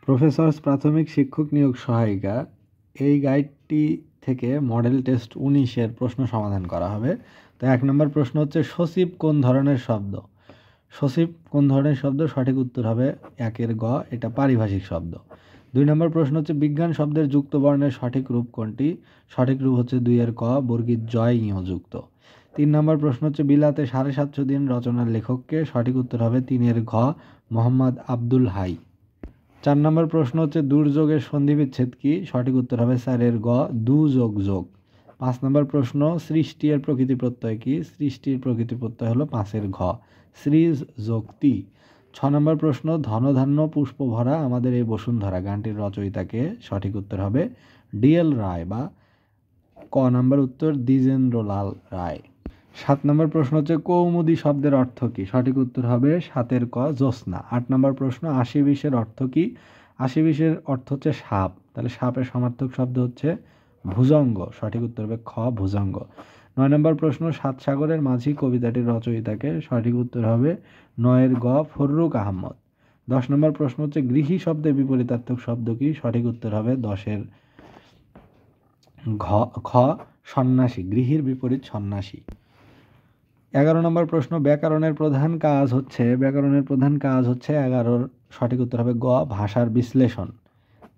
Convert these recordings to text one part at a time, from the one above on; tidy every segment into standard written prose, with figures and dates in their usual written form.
Professors প্রাথমিক শিক্ষক নিয়োগ সহায়িকা এই গাইডটি থেকে মডেল টেস্ট 19-এর প্রশ্ন সমাধান করা হবে। তো 1 নম্বর প্রশ্ন হচ্ছে সচিব কোন ধরনের শব্দ? সচিব কোন ধরনের শব্দ? সঠিক উত্তর হবে 1-এর গ, এটা পারিভাষিক শব্দ। 2 নম্বর প্রশ্ন হচ্ছে বিজ্ঞান শব্দের যুক্ত বর্ণের সঠিক রূপ কোনটি? সঠিক রূপ হচ্ছে 2-এর ক, বর্গীয় জয় ঞ যুক্ত। 3 নম্বর প্রশ্ন হচ্ছে বিলাতে 750 দিন রচনার লেখককে? সঠিক উত্তর হবে 3-এর ঘ, মোহাম্মদ আব্দুল হাই। 4 নম্বর প্রশ্ন হচ্ছে দুর্যোগের সন্ধিবিচ্ছেদ কি? সঠিক উত্তর হবে 4-এর গ, দু যোগ যোগ। 5 নম্বর প্রশ্ন সৃষ্টি এর প্রকৃতি প্রত্যয় কি? সৃষ্টির প্রকৃতি প্রত্যয় হলো 5-এর ঘ, সৃজ যোগ তি। 6 নম্বর প্রশ্ন ধনধান্য পুষ্প ভরা আমাদের এই বসুন্ধরা গানটির রচয়িতাকে? সঠিক উত্তর হবে ডি.এল. রায় বা ক নম্বর উত্তর দ্বিজেন্দ্রলাল রায়। 7 নম্বর প্রশ্ন হচ্ছে কৌমুদী শব্দের অর্থ কি? সঠিক উত্তর হবে 7-এর ক, জ্যোৎস্না। 8 নম্বর প্রশ্ন 80-20-এর অর্থ কি? 80-20-এর অর্থ হচ্ছে সাপ, তাহলে সাপের সমার্থক শব্দ হচ্ছে ভুজঙ্গ। সঠিক উত্তর হবে খ, ভুজঙ্গ। 9 নম্বর প্রশ্ন সাত সাগরের মাঝি কবিতাটির রচয়িতাকে? সঠিক উত্তর হবে 9-এর গ, ফররুখ আহমদ। 10 নম্বর প্রশ্ন হচ্ছে গৃহী শব্দের বিপরীতার্থক শব্দ কি? সঠিক উত্তর হবে 10-এর খ, সন্ন্যাসী। গৃহীর বিপরীত সন্ন্যাসী। 11 নম্বর প্রশ্ন ব্যাকরণের প্রধান কাজ হচ্ছে? ব্যাকরণের প্রধান কাজ হচ্ছে 11-র সঠিক উত্তর হবে গ, ভাষার বিশ্লেষণ।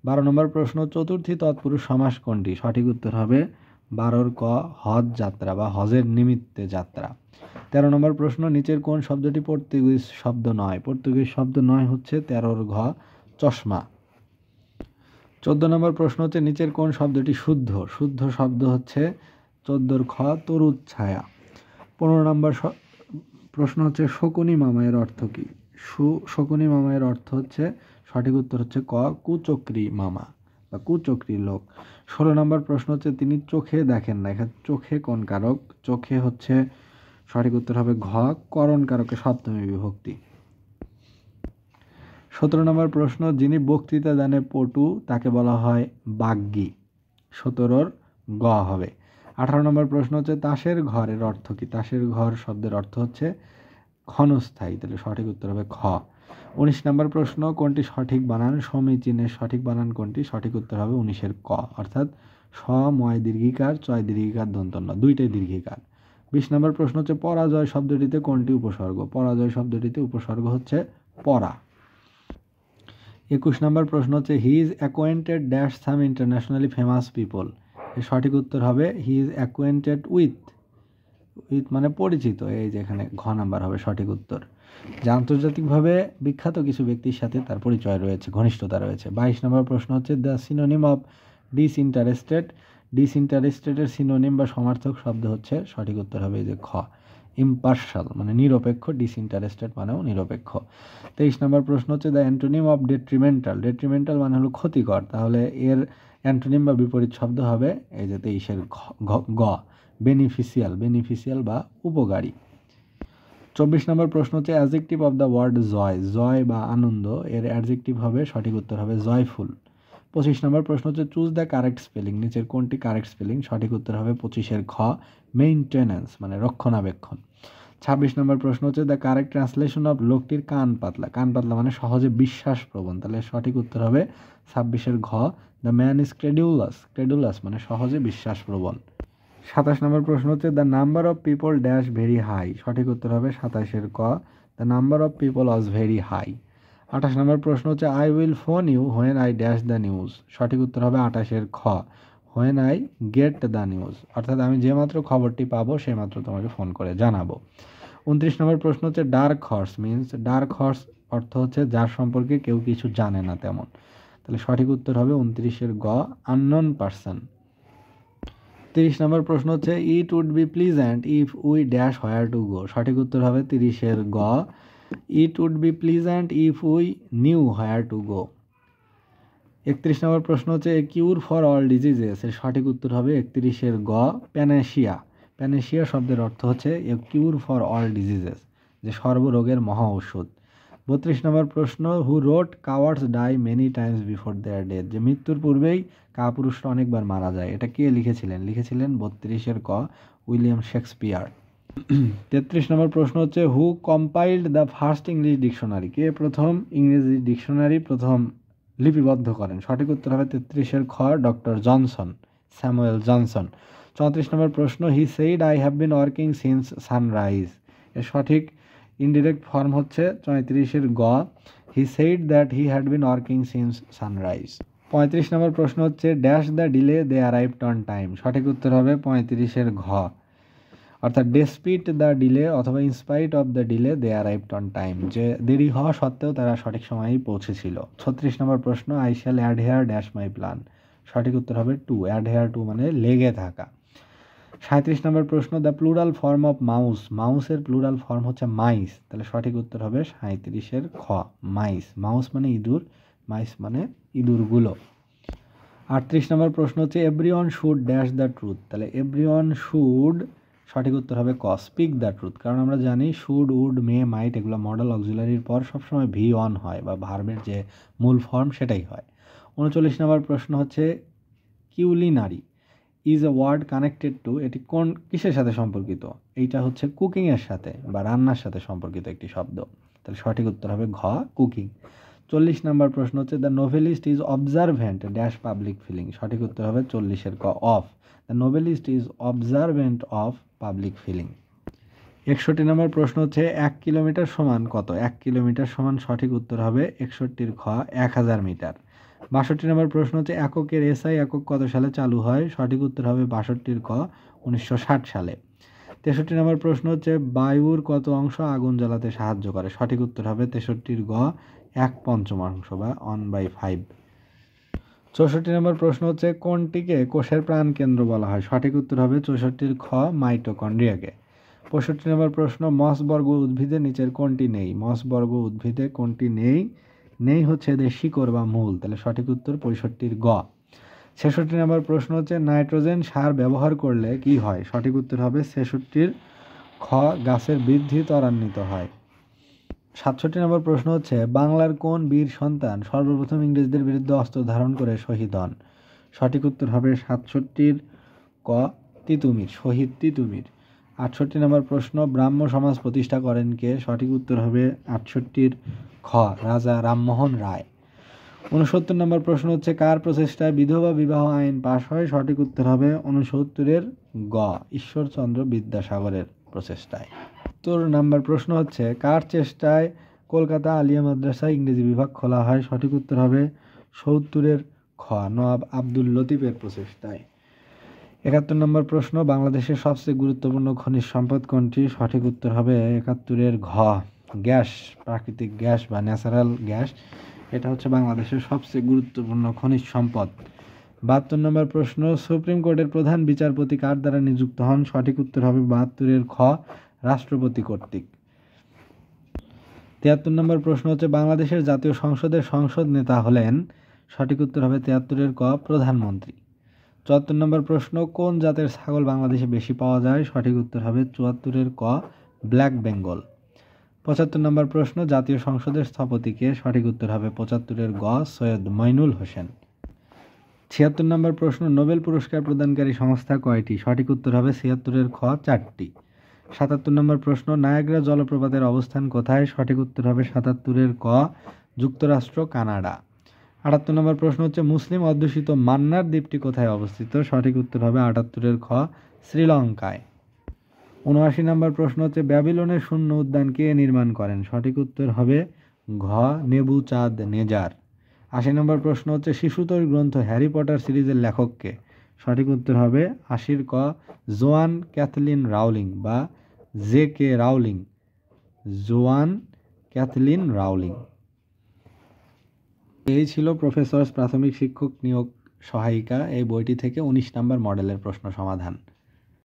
12 নম্বর প্রশ্ন চতুর্থী তৎপুরুষ সমাস কোনটি? সঠিক উত্তর হবে 12-র ক, হজ যাত্রা বা হজের নিমিত্তে যাত্রা। 13 নম্বর প্রশ্ন নিচের কোন শব্দটি পর্তুগিজ শব্দ নয়? পর্তুগিজ শব্দ নয় হচ্ছে 13-র ঘ, চশমা। 14 নম্বর প্রশ্ন হচ্ছে নিচের কোন শব্দটি শুদ্ধ? শুদ্ধ শব্দ হচ্ছে 14-র খ, তরুদ ছায়া। 15 নম্বর প্রশ্ন হচ্ছে শকুনি মামায়ের অর্থ কি? শকুনি মামায়ের অর্থ হচ্ছে সঠিক উত্তর হচ্ছে ক, কুচক্রী মামা বা কুচক্রী লোক। 16 নম্বর প্রশ্ন হচ্ছে তিনি চোখে দেখেন না, এখানে চোখে কোন কারক? চোখে হচ্ছে সঠিক উত্তর হবে ঘ, করণ কারকে সপ্তমী বিভক্তি। 17 নম্বর প্রশ্ন যিনি বক্তৃতা দানে পটু তাকে বলা হয় বাগ্মী? 17-র গ হবে। 18 নম্বর প্রশ্ন হচ্ছে তাসের ঘরের অর্থ কি? তাসের ঘর শব্দের অর্থ হচ্ছে ক্ষণস্থায়ী, তাহলে সঠিক উত্তর হবে খ। 19 নম্বর প্রশ্ন কোনটি সঠিক বানান? সমীচীনের সঠিক বানান কোনটি? সঠিক উত্তর হবে 19-এর ক, অর্থাৎ সময় দীর্ঘিকার, চয় দীর্ঘিকার, দন্ত ন, দুইটাই দীর্ঘিকার। 20 নম্বর প্রশ্ন হচ্ছে পরাজয় শব্দটিতে কোনটি উপসর্গ? পরাজয় শব্দটিতে উপসর্গ হচ্ছে পরা। 21 নম্বর প্রশ্ন হচ্ছে he is acquainted dash some internationally famous people? এর সঠিক উত্তর হবে হি ইজ অ্যাকোয়েন্টেড উইথ মানে পরিচিত, এই যে এখানে ঘ নাম্বার হবে সঠিক উত্তর। যে আন্তর্জাতিকভাবে বিখ্যাত কিছু ব্যক্তির সাথে তার পরিচয় রয়েছে, ঘনিষ্ঠতা রয়েছে। 22 নম্বর প্রশ্ন হচ্ছে দ্য সিনোনিম অফ ডিসইন্টারেস্টেড? ডিসইন্টারেস্টেডের সিনোনিম বা সমার্থক শব্দ হচ্ছে সঠিক উত্তর হবে এই যে খ, ইম্পার্শাল মানে নিরপেক্ষ, ডিসইন্টারেস্টেড মানেও নিরপেক্ষ। 23 নম্বর প্রশ্ন হচ্ছে the antonym of detrimental? Detrimental মানে হলো ক্ষতিকর, তাহলে এর অ্যান্টোনিম বা বিপরীত শব্দ হবে এই যে 23-এর গ, বেনিফিশিয়াল। বেনিফিশিয়াল বা উপকারী। 24 নম্বর প্রশ্ন হচ্ছে অ্যাডজেক্টিভ অফ দ্য ওয়ার্ড জয়? জয় বা আনন্দ এর অ্যাডজেক্টিভ হবে সঠিক উত্তর হবে জয়ফুল। 25 নম্বর প্রশ্ন হচ্ছে চুজ দ্য কারেক্ট স্পেলিং? নিচের কোনটি কারেক্ট স্পেলিং? সঠিক উত্তর হবে 25-এর খ, মেইনটেনেন্স মানে রক্ষণাবেক্ষণ। 26 নম্বর প্রশ্ন হচ্ছে দ্য কারেক্ট ট্রান্সলেশন অফ লোকটির কান পাতলা? কান পাতলা মানে সহজে বিশ্বাস প্রবণ, তাহলে সঠিক উত্তর হবে 26-এর ঘ, the man is credulous? Credulous মানে সহজে বিশ্বাস প্রবণ। 27 নম্বর প্রশ্ন হচ্ছে the number of people dash very high? সঠিক উত্তর হবে 27-এর ক, the number of people was very high. 28 নম্বর প্রশ্ন হচ্ছে I will phone you when I dash the news? সঠিক উত্তর হবে 28-এর খ, when I get the news, অর্থাৎ আমি যে মাত্র খবরটি পাবো সেই মাত্র তোমাকে ফোন করে জানাবো। 29 নম্বর প্রশ্ন হচ্ছে dark horse means? Dark horse অর্থ হচ্ছে যার সম্পর্কে কেউ কিছু জানে না তেমন, তাহলে সঠিক উত্তর হবে 29-এর গ, আননোন পারসন। 30 নম্বর প্রশ্ন হচ্ছে it would be pleasant if we dash where to go? সঠিক উত্তর হবে 30-এর গ, it would be pleasant if we knew where to go. 31 নম্বর প্রশ্ন হচ্ছে a cure for all diseases? এর সঠিক উত্তর হবে 31-এর গ, প্যানেশিয়া। প্যানেশিয়া শব্দের অর্থ হচ্ছে a cure for all diseases, যে সর্বরোগের মহা ঔষধ। 32 নম্বর প্রশ্ন who wrote cowards die many times before their death? যে মৃত্যুর পূর্বেই কাপুরুষরা অনেকবার মারা যায়, এটা কে লিখেছিলেন? লিখেছিলেন 32-এর ক, উইলিয়াম শেক্সপিয়ার। 33 নম্বর প্রশ্ন হচ্ছে who compiled the first English dictionary? কে প্রথম ইংরেজি ডিকশনারি প্রথম লিপিবদ্ধ করেন? সঠিক উত্তর হবে 33-এর খ, ডক্টর জনসন, স্যামুয়েল জনসন। 34 নম্বর প্রশ্ন, he said I have been working since sunrise. এর সঠিক ইনডিরেক্ট ফর্ম হচ্ছে 34-এর গ, he said that he had been working since sunrise. 35 নম্বর প্রশ্ন হচ্ছে, dash the delay they arrived on time. সঠিক উত্তর হবে 35-এর ঘ, অর্থাৎ ডেসপিট দ্য ডিলে অথবা in spite of the delay they arrived on time, যে দেরি হওয়া সত্ত্বেও তারা সঠিক সময়েই পৌঁছেছিল। 36 নম্বর প্রশ্ন, I shall adhere dash my plan. সঠিক উত্তর হবে টু, অ্যাডহেয়ার টু মানে লেগে থাকা। 37 নম্বর প্রশ্ন, the plural form of mouse. মাউসের প্লুরাল ফর্ম হচ্ছে মাইস, তাহলে সঠিক উত্তর হবে 37-এর খ, মাইস। মাউস মানে ইঁদুর, মাইস মানে ইঁদুরগুলো। 38 নম্বর প্রশ্ন হচ্ছে, everyone should dash the truth. তাহলে এভরিওয়ান শুড, সঠিক উত্তর হবে ক, স্পিক দ্য ট্রুথ। কারণ আমরা জানি শুড, উড, মে, মাইট এগুলো মডেল অক্সিলারির পর সবসময় ভি অন হয়, বা ভার্বের যে মূল ফর্ম সেটাই হয়। 39 নম্বর প্রশ্ন হচ্ছে, culinary is a word connected to. এটি কোন কিসের সাথে সম্পর্কিত? এইটা হচ্ছে কুকিংয়ের সাথে বা রান্নার সাথে সম্পর্কিত একটি শব্দ, তাহলে সঠিক উত্তর হবে ঘ, কুকিং। 40 নম্বর প্রশ্ন হচ্ছে, the novelist is observant dash public feeling. সঠিক উত্তর হবে 40-এর ক, of. The novelist is observant of public feeling. 61 নম্বর প্রশ্ন হচ্ছে, 1 কিলোমিটার সমান কত? 1 কিলোমিটার সমান, সঠিক উত্তর হবে 61-র খ, 1000 মিটার। 62 নম্বর প্রশ্ন হচ্ছে, এককের এসআই একক কত সালে চালু হয়? সঠিক উত্তর হবে 62-র ক, 1960 সালে। 63 নম্বর প্রশ্ন হচ্ছে, বায়ুর কত অংশ আগুন জ্বালাতে সাহায্য করে? সঠিক উত্তর হবে 63-র গ, 1/5 বা 1/5। 64 নম্বর প্রশ্ন হচ্ছে, কোনটিকে কোষের প্রাণকেন্দ্র বলা হয়? সঠিক উত্তর হবে 64-র খ, মাইটোকন্ড্রিয়াকে। 65 নম্বর প্রশ্ন, মসবর্গ উদ্ভিদে নিচের কোনটি নেই? মসবর্গ উদ্ভিদে কোনটি নেই? নেই হচ্ছে এদের শিকড় বা মূল, তাহলে সঠিক উত্তর 65-র গ। 66 নম্বর প্রশ্ন হচ্ছে, নাইট্রোজেন সার ব্যবহার করলে কি হয়? সঠিক উত্তর হবে 66-র খ, গাছের বৃদ্ধি ত্বরান্বিত হয়। 67 নম্বর প্রশ্ন হচ্ছে, বাংলার কোন বীর সন্তান সর্বপ্রথম ইংরেজদের বিরুদ্ধে অস্ত্র ধারণ করে শহীদ হন? সঠিক উত্তর হবে 67-র ক, তিতুমির, শহীদ তিতুমির। 68 নম্বর প্রশ্ন, ব্রাহ্ম সমাজ প্রতিষ্ঠা করেন কে? সঠিক উত্তর হবে 68-র খ, রাজা রামমোহন রায়। 69 নম্বর প্রশ্ন হচ্ছে, কার প্রচেষ্টায় বিধবা বিবাহ আইন পাশ হয়? সঠিক উত্তর হবে 69-এর গ, ঈশ্বরচন্দ্র বিদ্যাসাগরের প্রচেষ্টায়। 70 নম্বর প্রশ্ন হচ্ছে, কার চেষ্টায় কলকাতা আলিয়া মাদ্রাসা ইংরেজি বিভাগ খোলা হয়? সঠিক উত্তর হবে 70-এর খ, নওয়াব আব্দুল লতিফের প্রচেষ্টায়। 71 নম্বর প্রশ্ন, বাংলাদেশের সবচেয়ে গুরুত্বপূর্ণ খনিজ সম্পদ কোনটি? সঠিক উত্তর হবে 71-এর ঘ, গ্যাস, প্রাকৃতিক গ্যাস বা ন্যাচারাল গ্যাস। এটা হচ্ছে বাংলাদেশের সবচেয়ে গুরুত্বপূর্ণ খনিজ সম্পদ। 72 নম্বর প্রশ্ন, সুপ্রিম কোর্টের প্রধান বিচারপতি কার দ্বারা নিযুক্ত হন? সঠিক উত্তর হবে 72-এর খ, রাষ্ট্রপতি কর্তৃক। 73 নম্বর প্রশ্ন হচ্ছে, বাংলাদেশের জাতীয় সংসদের সংসদ নেতা হলেন? সঠিক উত্তর হবে 73-এর ক, প্রধানমন্ত্রী। 74 নম্বর প্রশ্ন, কোন জাতের ছাগল বাংলাদেশে বেশি পাওয়া যায়? সঠিক উত্তর হবে 74-এর ক, ব্ল্যাক বেঙ্গল। 75 নম্বর প্রশ্ন, জাতীয় সংসদের স্থপতি কে? সঠিক উত্তর হবে 75-এর গ, সৈয়দ মইনুল হোসেন। 76 নম্বর প্রশ্ন, নোবেল পুরস্কার প্রদানকারী সংস্থা কয়টি? সঠিক উত্তর হবে 76-এর খ, 4টি। 77 নম্বর প্রশ্ন, নায়াগ্রা জলপ্রপাতের অবস্থান কোথায়? সঠিক উত্তর হবে 77-এর ক, যুক্তরাষ্ট্র, কানাডা। 78 নম্বর প্রশ্ন হচ্ছে, মুসলিম অধ্যুষিত মান্নার দ্বীপটি কোথায় অবস্থিত? সঠিক উত্তর হবে 78-এর খ, শ্রীলঙ্কায়। 79 নম্বর প্রশ্ন হচ্ছে, ব্যাবিলনের শূন্য উদ্যান কে নির্মাণ করেন? সঠিক উত্তর হবে ঘ, নেবুচাঁদ নেজার। 80 নম্বর প্রশ্ন হচ্ছে, শিশুতোষ গ্রন্থ হ্যারি পটার সিরিজের লেখক কে? সঠিক উত্তর হবে 80-র ক, জোয়ান ক্যাথলিন রাউলিং বা জে.কে. রাউলিং, জোয়ান ক্যাথলিন রাউলিং। এই ছিল প্রফেসরস প্রাথমিক শিক্ষক নিয়োগ সহায়িকা, এই বইটি থেকে 19 নম্বর মডেলের প্রশ্ন সমাধান।